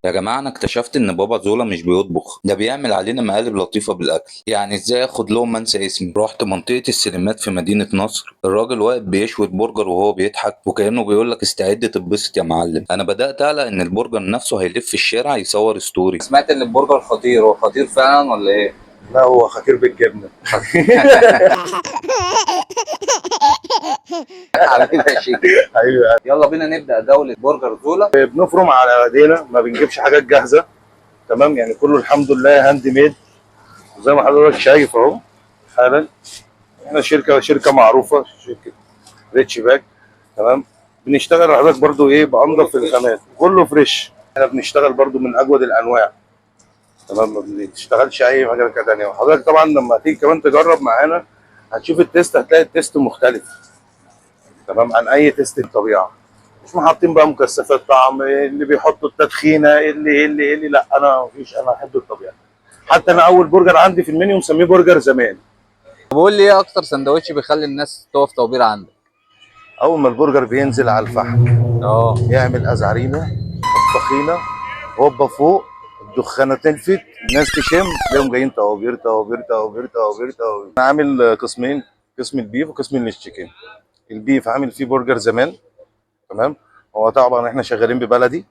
يا جماعة أنا اكتشفت إن بابا زولا مش بيطبخ، ده بيعمل علينا مقالب لطيفة بالأكل. يعني إزاي آخد لقمة أنسى اسمي؟ رحت منطقة السينمات في مدينة نصر، الراجل واقف بيشوي برجر وهو بيضحك وكأنه بيقول لك استعد تتبسط يا معلم. أنا بدأت أقلق إن البرجر نفسه هيلف الشارع يصور ستوري. سمعت إن البرجر خطير، هو خطير فعلا ولا إيه؟ لا هو خطير بالجبنه. حبيبي يا شيخ. ايوه. يلا بينا نبدأ جولة برجر زولا. بنفرم على ايدينا، ما بنجيبش حاجات جاهزه. تمام، يعني كله الحمد لله هاند ميد. زي ما حضرتك شايف اهو حالا. احنا شركه معروفه، شركه ريتش باك. تمام. بنشتغل حضرتك برضو ايه بانضف الخامات، كله فريش. احنا بنشتغل برضو من اجود الانواع. تمام، ما بنشتغلش اي حاجه تانيه. وحضرتك طبعا لما تيجي كمان تجرب معانا هتشوف التيست، هتلاقي التيست مختلف تمام عن اي تيست الطبيعه. مش حاطين بقى مكثفات طعم اللي بيحطوا التدخينه اللي لا، انا مفيش، انا احب الطبيعه. حتى انا اول برجر عندي في المنيو مسميه برجر زمان. طب قول لي إيه أكتر سندوتش بيخلي الناس تقف توبير عندك؟ اول ما البرجر بينزل على الفحم آه. يعمل ازعرينه طخينه، هوبا فوق، الدخانه تلفت، الناس تشم تلاقيهم جايين طوابير طوابير طوابير طوابير طوابير. انا عامل قسمين، قسم البيف وقسم التشيكن. البيف عامل فيه برجر زمان. تمام. هو طبعا احنا شغالين ببلدي،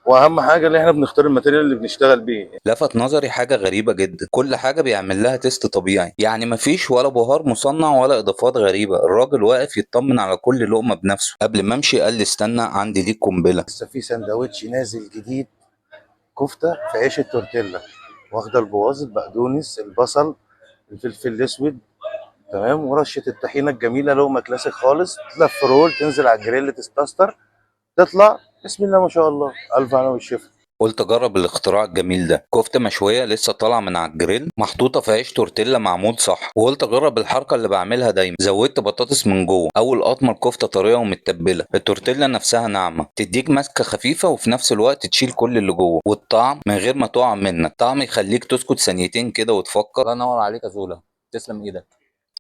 واهم حاجه اللي احنا بنختار الماتيريال اللي بنشتغل بيه. لفت نظري حاجة غريبة جدا، كل حاجة بيعمل لها تيست طبيعي، يعني مفيش ولا بهار مصنع ولا إضافات غريبة. الراجل واقف يطمن على كل لقمة بنفسه. قبل ما أمشي قال لي استنى عندي ليك قنبلة. لسه في سندوتش نازل جديد، كفتة في عيش التورتيلا، واخدة البواظ، البقدونس، البصل، الفلفل الأسود. تمام، ورشة الطحينة الجميلة، لقمة كلاسيك خالص، تلف رول تنزل على الجريل تستستر، تطلع بسم الله ما شاء الله، ألف هنا والشفا. قلت اجرب الاختراع الجميل ده، كفته مشويه لسه طالعه من على الجريل محطوطه في عيش تورتيلا معمول صح. وقلت اجرب الحركه اللي بعملها دايما، زودت بطاطس من جوه. اول قطمه الكفته طريه ومتبله، التورتيلا نفسها ناعمه تديك ماسكه خفيفه وفي نفس الوقت تشيل كل اللي جوه. والطعم من غير ما تقع منك، طعم يخليك تسكت ثانيتين كده وتفكر. الله ينور عليك يا زولا، تسلم ايدك.